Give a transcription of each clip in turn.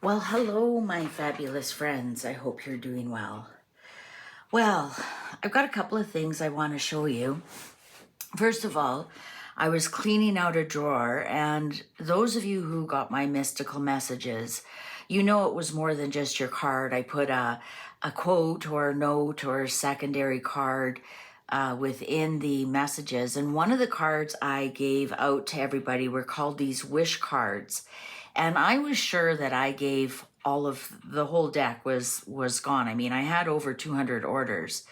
Well, hello, my fabulous friends. I hope you're doing well. Well, I've got a couple of things I want to show you. First of all, I was cleaning out a drawer, and those of you who got my mystical messages, you know it was more than just your card. I put a quote or a note or a secondary card within the messages. And one of the cards I gave out to everybody were called these wish cards. And I was sure that I gave all of the whole deck was gone. I mean, I had over 200 orders,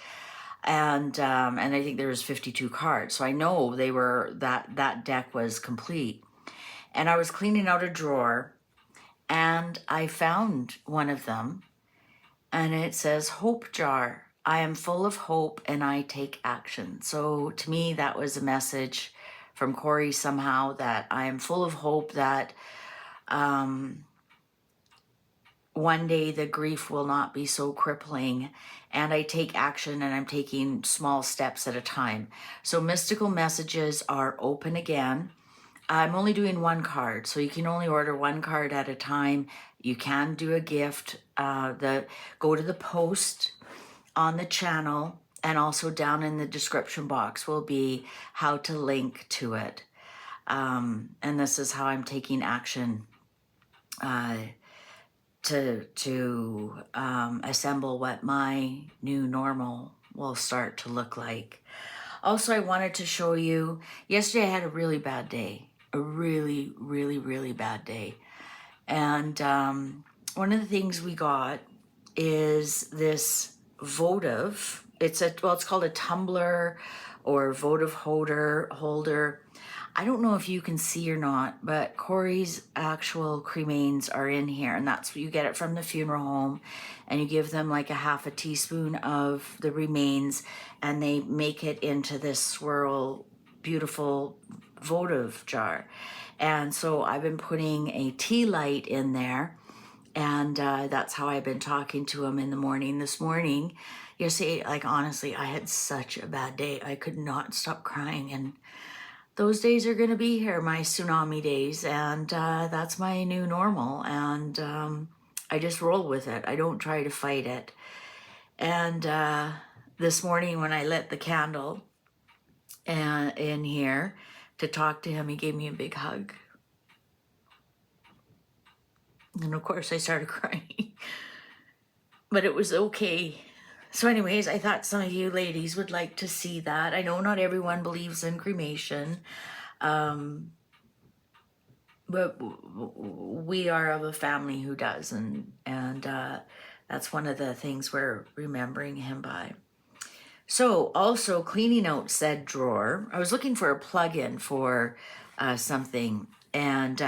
and I think there was 52 cards. So I know they were that deck was complete. And I was cleaning out a drawer, and I found one of them, and it says hope jar. I am full of hope and I take action. So to me, that was a message from Cory somehow that I am full of hope that one day the grief will not be so crippling, and I take action, and I'm taking small steps at a time. So mystical messages are open again. I'm only doing one card, so you can only order one card at a time. You can do a gift. Go to the post on the channel, and also down in the description box will be how to link to it. And this is how I'm taking action to assemble what my new normal will start to look like. Also, I wanted to show you, yesterday I had a really bad day, a really, really, really bad day. And one of the things we got is this votive, it's called a tumbler or votive holder. I don't know if you can see or not, but Cory's actual cremains are in here, and that's you get it from the funeral home, and you give them like a half a teaspoon of the remains, and they make it into this swirl, beautiful votive jar. And so I've been putting a tea light in there, and that's how I've been talking to him in the morning. This morning, you see, like honestly, I had such a bad day. I could not stop crying, and those days are going to be here, my tsunami days, and that's my new normal, and I just roll with it. I don't try to fight it. And this morning when I lit the candle in here to talk to him, he gave me a big hug. And of course I started crying, but it was okay. So anyways, I thought some of you ladies would like to see that. I know not everyone believes in cremation, but we are of a family who does, and that's one of the things we're remembering him by. So also cleaning out said drawer, I was looking for a plug-in for something, and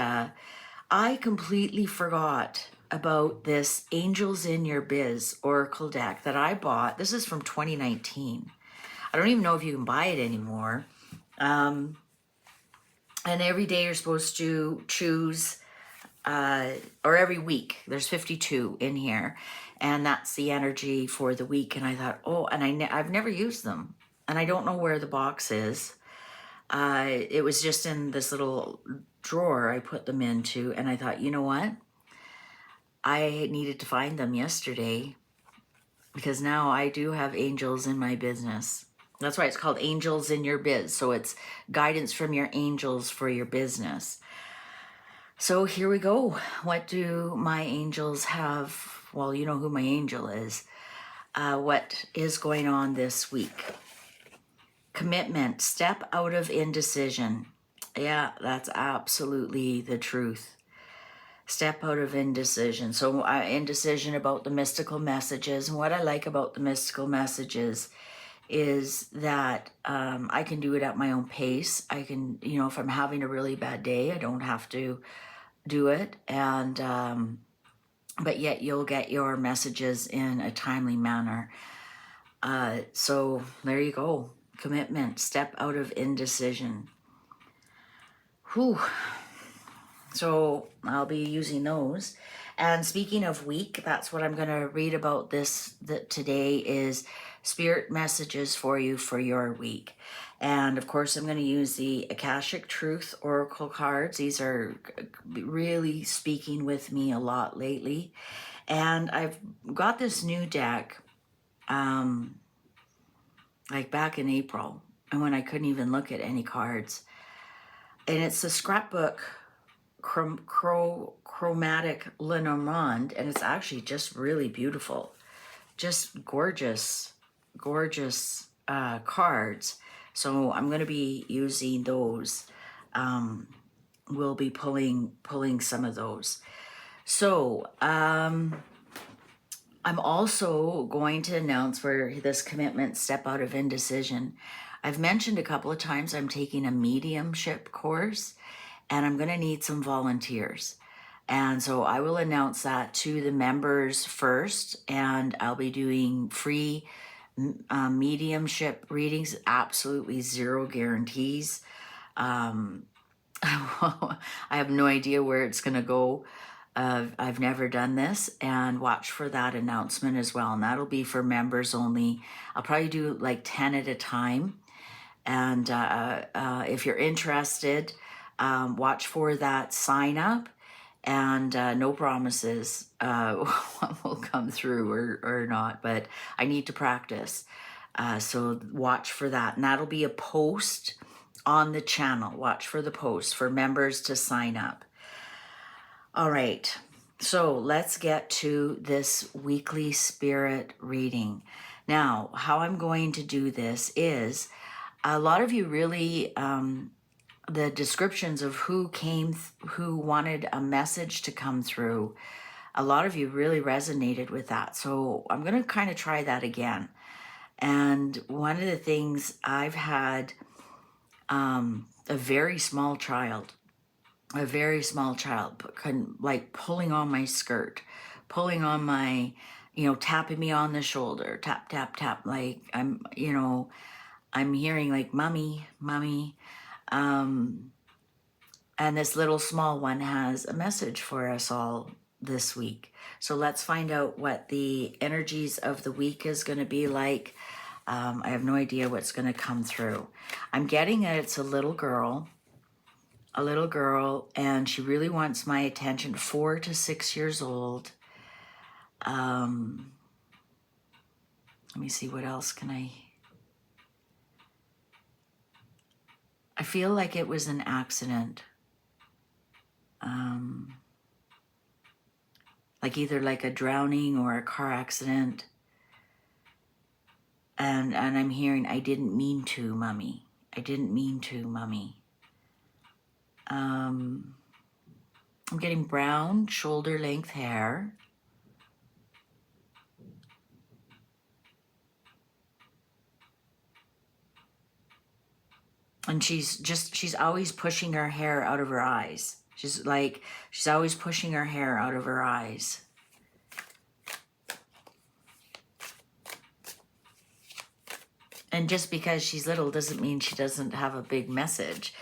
I completely forgot about this Angels in Your Biz Oracle deck that I bought. This is from 2019. I don't even know if you can buy it anymore. And every day you're supposed to choose, or every week, there's 52 in here, and that's the energy for the week. And I thought, oh, and I've never used them, and I don't know where the box is. It was just in this little drawer I put them into, and I thought, you know what? I needed to find them yesterday, because now I do have angels in my business. That's why it's called Angels in Your Biz. So it's guidance from your angels for your business. So here we go. What do my angels have? Well, you know who my angel is. What is going on this week? Commitment. Step out of indecision. Yeah, that's absolutely the truth. Step out of indecision. So indecision about the mystical messages. And what I like about the mystical messages is that I can do it at my own pace. I can, if I'm having a really bad day, I don't have to do it. And but yet you'll get your messages in a timely manner. So there you go. Commitment. Step out of indecision. Whew. So I'll be using those. And speaking of week, that's what I'm going to read about today is spirit messages for you for your week. And of course, I'm going to use the Akashic Truth Oracle cards. These are really speaking with me a lot lately. And I've got this new deck, like back in April, and when I couldn't even look at any cards. And it's the Scrapbook Chromatic Lenormand, and it's actually just really beautiful. Just gorgeous, gorgeous cards. So I'm going to be using those. We'll be pulling some of those. So I'm also going to announce for this commitment, step out of indecision. I've mentioned a couple of times I'm taking a mediumship course, and I'm going to need some volunteers. And so I will announce that to the members first, and I'll be doing free mediumship readings, absolutely zero guarantees. I have no idea where it's going to go. I've never done this, and watch for that announcement as well. And that'll be for members only. I'll probably do like 10 at a time. And if you're interested, watch for that sign up, and no promises will come through or not, but I need to practice. So watch for that. And that'll be a post on the channel. Watch for the post for members to sign up. All right. So let's get to this weekly spirit reading. Now, how I'm going to do this is a lot of you really, the descriptions of who wanted a message to come through, a lot of you really resonated with that. So I'm going to kind of try that again. And one of the things I've had, a very small child, like pulling on my skirt, pulling on my, tapping me on the shoulder, tap, tap, tap. Like I'm hearing like, mommy, mommy. And this little small one has a message for us all this week. So let's find out what the energies of the week is going to be like. I have no idea what's going to come through. I'm getting that it's a little girl, and she really wants my attention, 4 to 6 years old. Let me see, what else can I feel like it was an accident. Like either like a drowning or a car accident. And I'm hearing, I didn't mean to, mommy. I didn't mean to, mommy. I'm getting brown shoulder length hair. And she's always pushing her hair out of her eyes. She's always pushing her hair out of her eyes. And just because she's little doesn't mean she doesn't have a big message.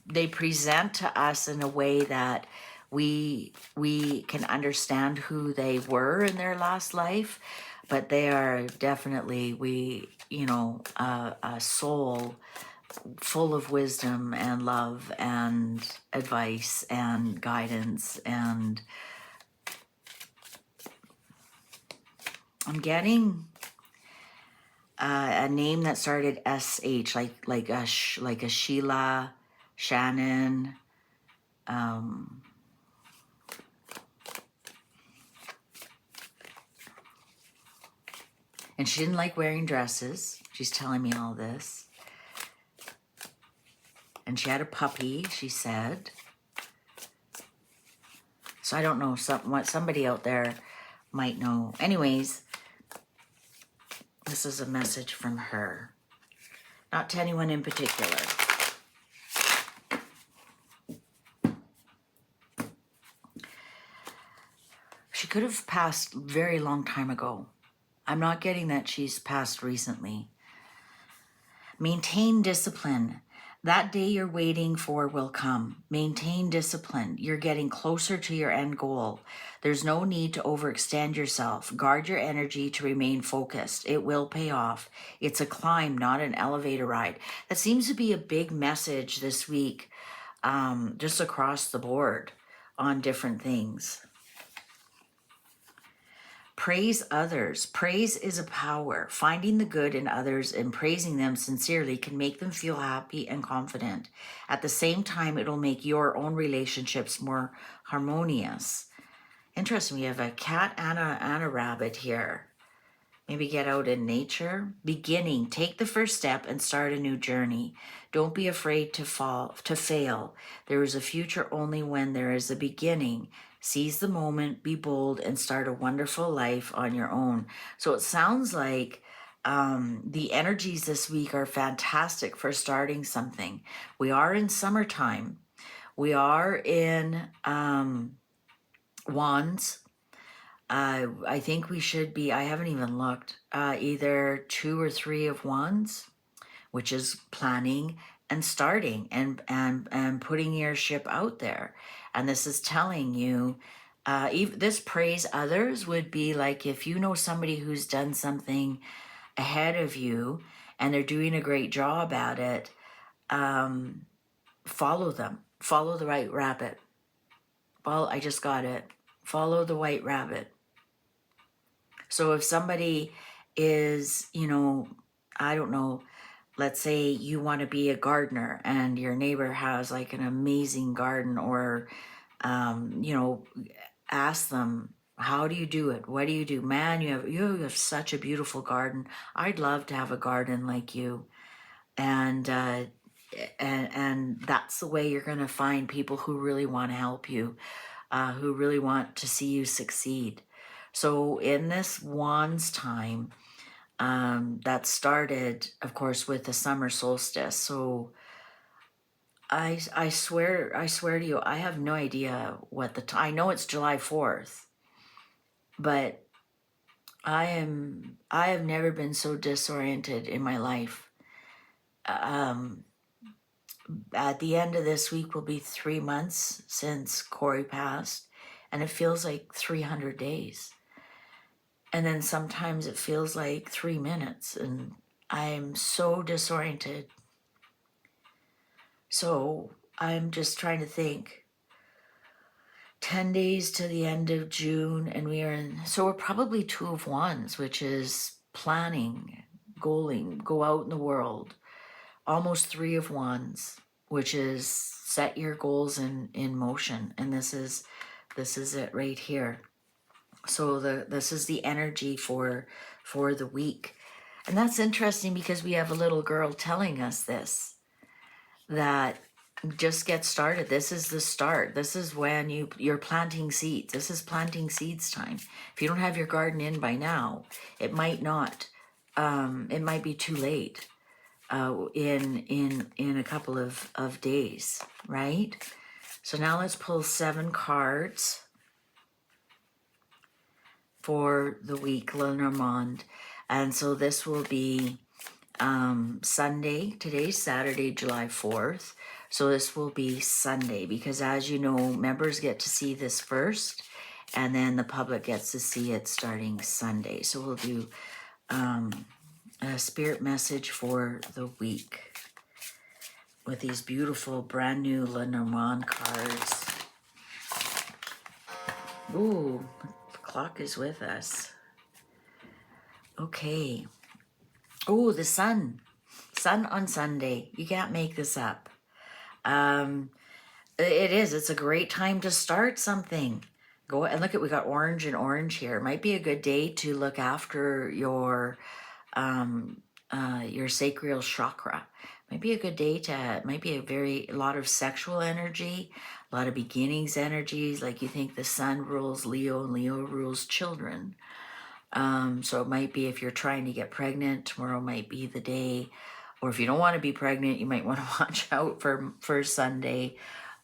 They present to us in a way that we can understand who they were in their last life, but they are definitely a soul full of wisdom and love and advice and guidance. And I'm getting a name that started SH, like a Sheila, Shannon, and she didn't like wearing dresses. She's telling me all this. And she had a puppy, she said. So I don't know, what somebody out there might know. Anyways, this is a message from her. Not to anyone in particular. She could have passed a very long time ago. I'm not getting that she's passed recently. Maintain discipline. That day you're waiting for will come. Maintain discipline. You're getting closer to your end goal. There's no need to overextend yourself. Guard your energy to remain focused. It will pay off. It's a climb, not an elevator ride. That seems to be a big message this week, just across the board on different things. Praise others. Praise is a power. Finding the good in others and praising them sincerely can make them feel happy and confident. At the same time, it'll make your own relationships more harmonious. Interesting, we have a cat and a rabbit here. Maybe get out in nature. Beginning. Take the first step and start a new journey. Don't be afraid to fail. There is a future only when there is a beginning. Seize the moment, be bold, and start a wonderful life on your own. So it sounds like the energies this week are fantastic for starting something. We are in summertime. We are in Wands. I think we should be, I haven't even looked, either 2 or 3 of Wands, which is planning and starting and putting your ship out there. And this is telling you, this praise others would be like if you know somebody who's done something ahead of you and they're doing a great job at it, follow them. Follow the white rabbit. Well, I just got it. Follow the white rabbit. So if somebody is, I don't know, let's say you want to be a gardener and your neighbor has like an amazing garden, or, ask them, how do you do it? What do you do? Man, you have such a beautiful garden. I'd love to have a garden like you. And that's the way you're going to find people who really want to help you, who really want to see you succeed. So in this Wands time, that started, of course, with the summer solstice. So I swear to you, I have no idea what I know it's July 4th, but I have never been so disoriented in my life. At the end of this week will be 3 months since Cory passed, and it feels like 300 days. And then sometimes it feels like 3 minutes, and I'm so disoriented. So I'm just trying to think. 10 days to the end of June, and we're probably 2 of Wands, which is planning, goaling, go out in the world. Almost 3 of Wands, which is set your goals in motion. And this is it right here. So this is the energy for the week. And that's interesting because we have a little girl telling us this, that just get started. This is the start. This is when you're planting seeds. This is planting seeds time. If you don't have your garden in by now, it might not. It might be too late in a couple of days, right? So now let's pull 7 cards for the week, Lenormand. And so this will be Sunday. Today's Saturday, July 4th. So this will be Sunday, because as you know, members get to see this first, and then the public gets to see it starting Sunday. So we'll do a spirit message for the week with these beautiful brand new Lenormand cards. Ooh, the clock is with us. Okay. Oh, the sun. Sun on Sunday. You can't make this up. It is. It's a great time to start something. Go and look at, we got orange and orange here. It might be a good day to look after your sacral chakra. Might be a good day might be a lot of sexual energy, a lot of beginnings energies. Like you think the sun rules Leo and Leo rules children. So it might be if you're trying to get pregnant, tomorrow might be the day. Or if you don't want to be pregnant, you might want to watch out for Sunday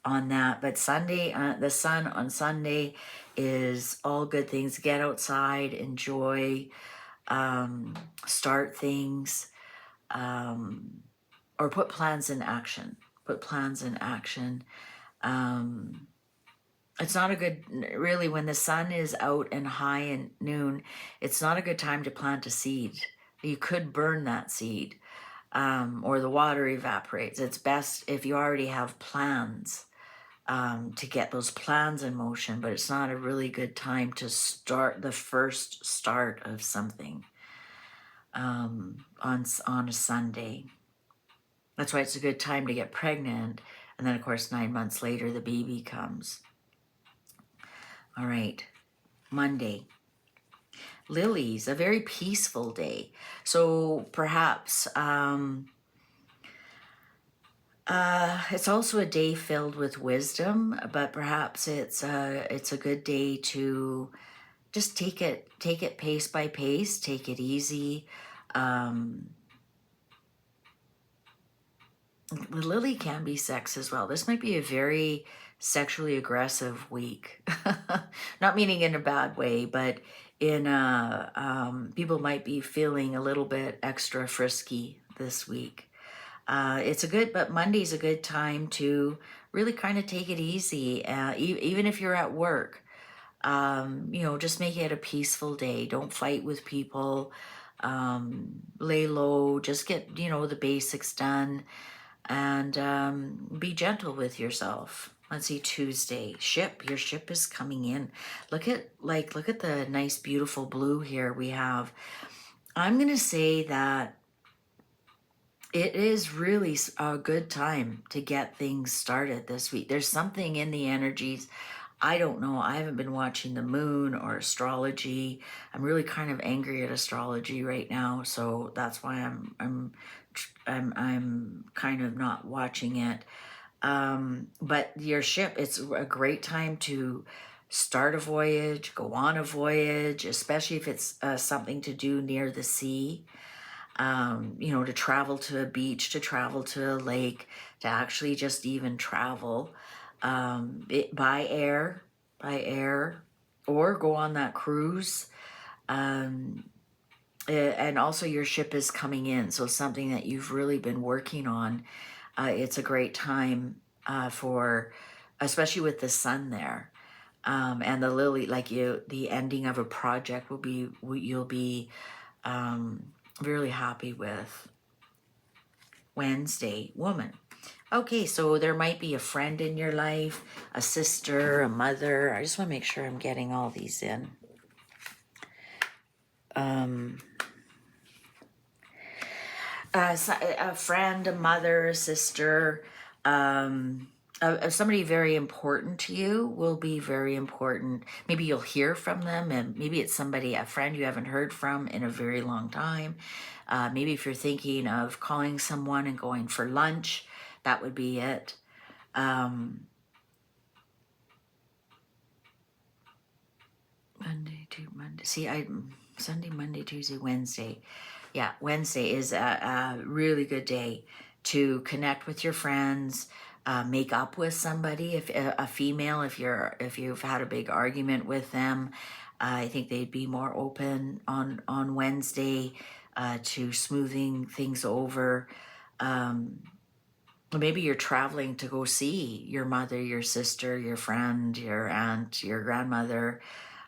on that. But Sunday, the sun on Sunday is all good things. Get outside, enjoy, start things. or put plans in action. Put plans in action. It's not a good, really, when the sun is out and high in noon, it's not a good time to plant a seed. You could burn that seed, or the water evaporates. It's best if you already have plans, to get those plans in motion, but it's not a really good time to start the first start of something on a Sunday. That's why it's a good time to get pregnant. And then, of course, 9 months later, the baby comes. All right, Monday. Lilies, a very peaceful day. So perhaps it's also a day filled with wisdom, but perhaps it's a good day to just take it pace by pace, take it easy. The lily can be sex as well. This might be a very sexually aggressive week. Not meaning in a bad way, but in people might be feeling a little bit extra frisky this week. But Monday's a good time to really kind of take it easy. Even if you're at work, just make it a peaceful day. Don't fight with people. Lay low. Just get, the basics done. And be gentle with yourself. Let's see, Tuesday. Your ship is coming in. Look at the nice, beautiful blue here we have. I'm going to say that it is really a good time to get things started this week. There's something in the energies. I don't know. I haven't been watching the moon or astrology. I'm really kind of angry at astrology right now, so that's why I'm kind of not watching it. But your ship, it's a great time to start a voyage, go on a voyage, especially if it's something to do near the sea. To travel to a beach, to travel to a lake, to actually just even travel by air, or go on that cruise. And also your ship is coming in, so something that you've really been working on. It's a great time for, especially with the sun there, and the lily, the ending of a project you'll be really happy with. Wednesday, woman. Okay, so there might be a friend in your life, a sister, a mother. I just want to make sure I'm getting all these in. A friend, a mother, a sister, somebody very important to you will be very important. Maybe you'll hear from them, and maybe it's a friend you haven't heard from in a very long time. Maybe if you're thinking of calling someone and going for lunch, that would be it. Monday, Sunday, Monday, Tuesday, Wednesday. Yeah, Wednesday is a really good day to connect with your friends, make up with somebody. If a female, if you've had a big argument with them, I think they'd be more open on Wednesday to smoothing things over. Maybe you're traveling to go see your mother, your sister, your friend, your aunt, your grandmother,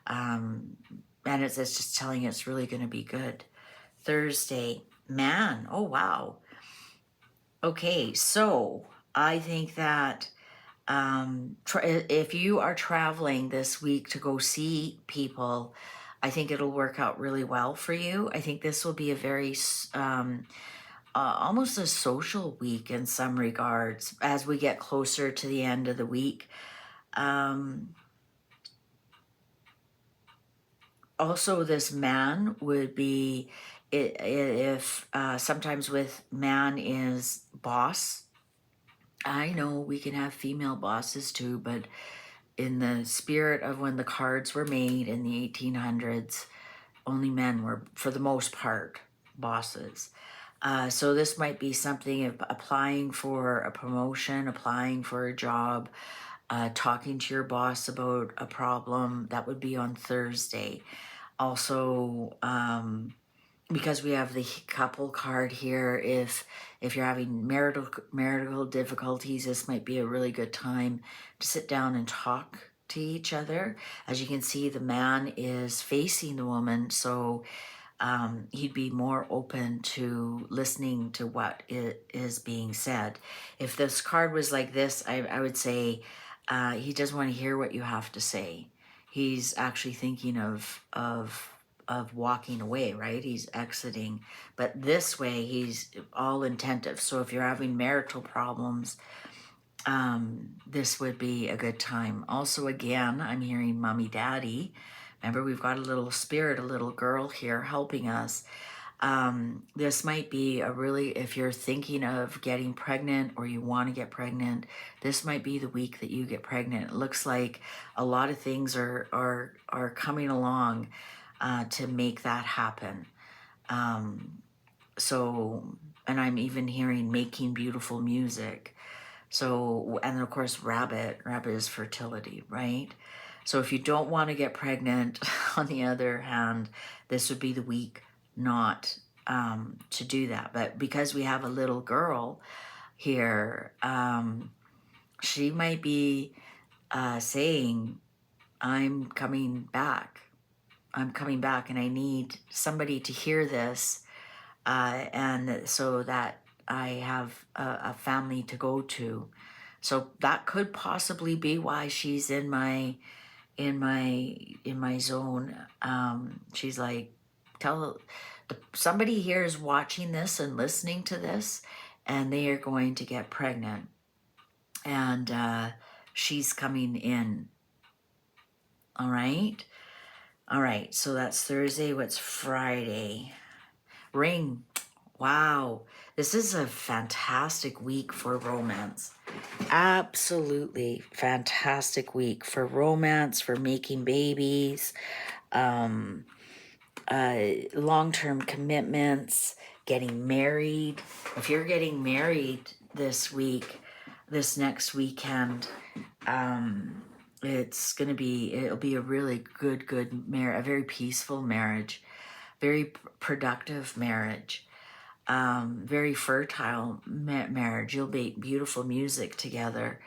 and it's just telling you it's really going to be good. Thursday, man, oh wow. Okay, so I think that if you are traveling this week to go see people, I think it'll work out really well for you. I think this will be a very almost a social week in some regards as we get closer to the end of the week. Also, this man would be, if sometimes with man is boss. I know we can have female bosses too, but in the spirit of when the cards were made in the 1800s, only men were, for the most part, bosses. So this might be something of applying for a promotion, applying for a job, talking to your boss about a problem. That would be on Thursday. Also, because we have the couple card here, if you're having marital difficulties, this might be a really good time to sit down and talk to each other. As you can see, the man is facing the woman, so he'd be more open to listening to what is being said. If this card was like this, I would say he doesn't want to hear what you have to say. He's actually thinking of walking away, right? He's exiting. But this way, he's all intentive. So if you're having marital problems, this would be a good time. Also, again, I'm hearing mommy, daddy. Remember, we've got a little spirit, a little girl here helping us. This might be a really, if you're thinking of getting pregnant or you want to get pregnant, this might be the week that you get pregnant. It looks like a lot of things are coming along to make that happen. So, and I'm even hearing making beautiful music. So, and then of course, rabbit is fertility, right? So if you don't want to get pregnant, on the other hand, this would be the week not to do that. But because we have a little girl here, she might be saying, I'm coming back. I'm coming back and I need somebody to hear this. And so that I have a family to go to. So that could possibly be why she's in my zone. She's like, somebody here is watching this and listening to this, and they are going to get pregnant, and she's coming in. All right, so that's Thursday. What's Friday? Ring. Wow, this is a fantastic week for romance. Absolutely fantastic week for romance, for making babies, long-term commitments, getting married. If you're getting married this week, this next weekend, it'll be a really good marriage, a very peaceful marriage, very productive marriage. Very fertile marriage. You'll make beautiful music together.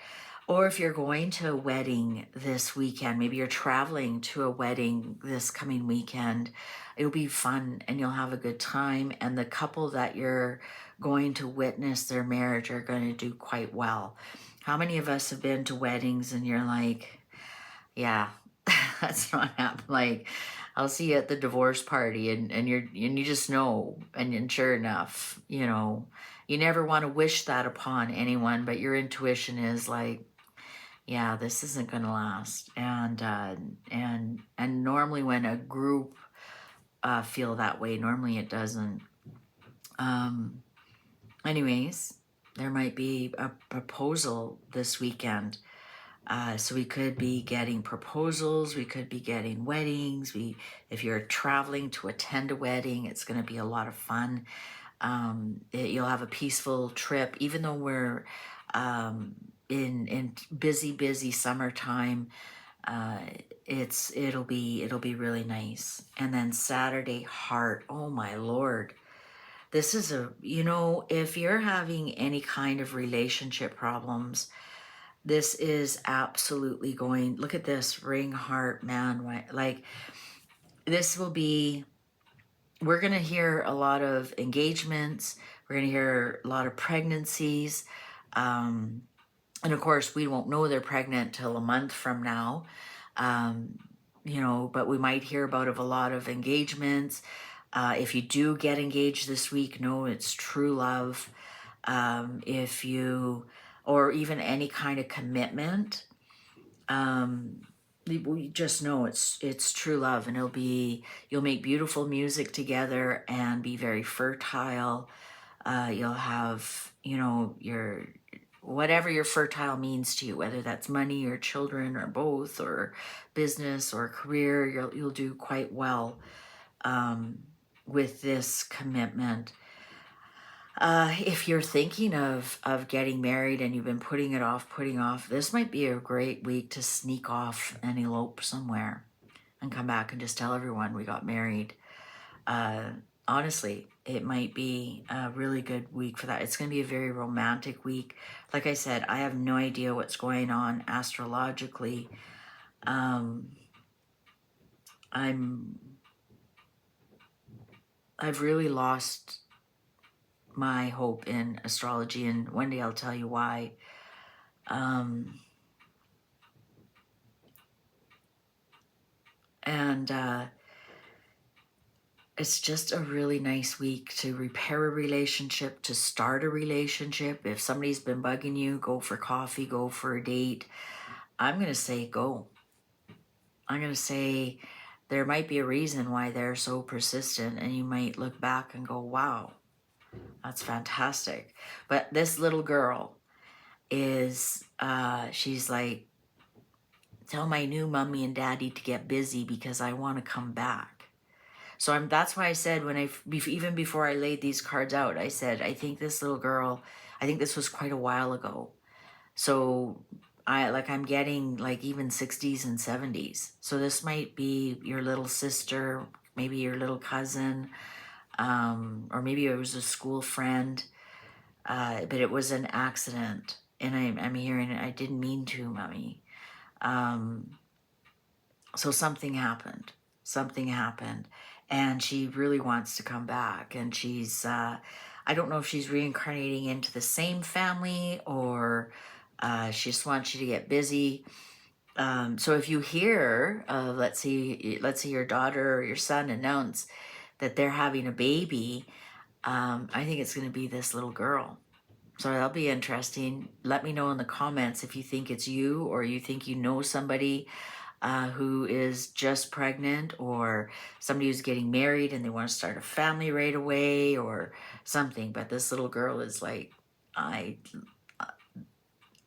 Or if you're going to a wedding this weekend, maybe you're traveling to a wedding this coming weekend, it'll be fun and you'll have a good time. And the couple that you're going to witness their marriage are going to do quite well. How many of us have been to weddings and you're like, yeah, that's not happening. Like, I'll see you at the divorce party, and you just know, and sure enough, you know, you never want to wish that upon anyone, but your intuition is like, yeah, this isn't going to last. And normally when a group feel that way, normally it doesn't. Anyways, there might be a proposal this weekend. So we could be getting proposals, we could be getting weddings. If you're traveling to attend a wedding, it's going to be a lot of fun. You'll have a peaceful trip, even though we're in busy summertime. It'll be really nice. And then Saturday, heart. Oh my Lord. This is if you're having any kind of relationship problems, this is absolutely going, look at this, ring, heart, man, like this will be, we're going to hear a lot of engagements, we're going to hear a lot of pregnancies, and of course we won't know they're pregnant till a month from now, but we might hear about a lot of engagements. If you do get engaged this week, know it's true love. If you, or even any kind of commitment, we just know it's true love, and you'll make beautiful music together and be very fertile. You'll have, your, whatever your fertile means to you, whether that's money or children or both, or business or career, you'll do quite well with this commitment. If you're thinking of getting married and you've been putting off, this might be a great week to sneak off and elope somewhere and come back and just tell everyone we got married. honestly, it might be a really good week for that. It's going to be a very romantic week. Like I said, I have no idea what's going on astrologically. I've really lost my hope in astrology, and one day I'll tell you why. And it's just a really nice week to repair a relationship, to start a relationship. If somebody's been bugging you, go for coffee, go for a date. I'm going to say go. I'm going to say there might be a reason why they're so persistent, and you might look back and go, wow, that's fantastic. But this little girl is, she's like, tell my new mommy and daddy to get busy because I want to come back. So that's why I said when even before I laid these cards out, I said, I think this little girl, I think this was quite a while ago. So I'm getting like even 60s and 70s. So this might be your little sister, maybe your little cousin, or maybe it was a school friend, but it was an accident. And I'm hearing it, I didn't mean to, mommy. So something happened. Something happened. And she really wants to come back. And she's, I don't know if she's reincarnating into the same family or she just wants you to get busy. So if you hear, let's say your daughter or your son announce that they're having a baby, I think it's going to be this little girl. So that'll be interesting. Let me know in the comments if you think it's you or you think you know somebody who is just pregnant, or somebody who's getting married and they want to start a family right away or something. But this little girl is like, I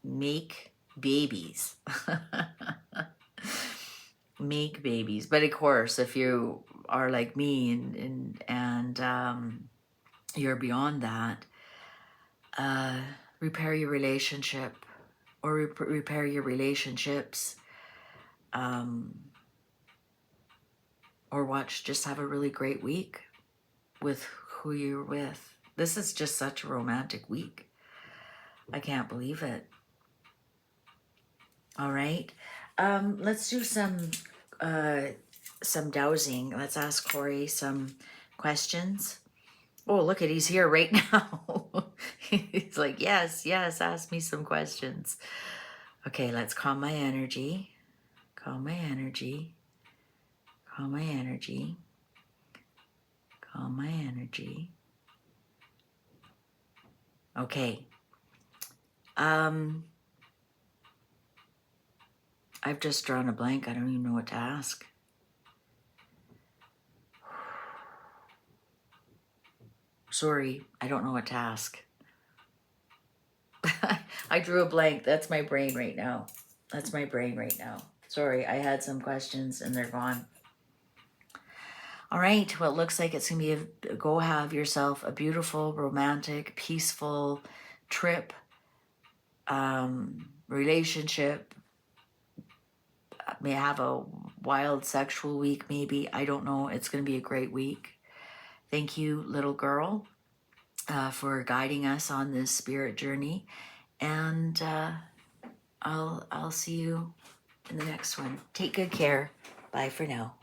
make babies. Make babies. But of course, if you are like me and you're beyond that, repair your relationship or repair your relationships, or just have a really great week with who you're with. This is just such a romantic week. I can't believe it. All right. Let's do some dowsing. Let's ask Cory some questions. Oh, look at, he's here right now. He's like, yes, ask me some questions. Okay, let's calm my energy. Calm my energy. Calm my energy. Calm my energy. Okay. I've just drawn a blank. I don't even know what to ask. Sorry, I don't know what to ask. I drew a blank. That's my brain right now. That's my brain right now. Sorry, I had some questions and they're gone. All right, well, it looks like it's going to be go have yourself a beautiful, romantic, peaceful trip, relationship. May have a wild sexual week, maybe. I don't know. It's going to be a great week. Thank you, little girl, for guiding us on this spirit journey. And I'll see you in the next one. Take good care. Bye for now.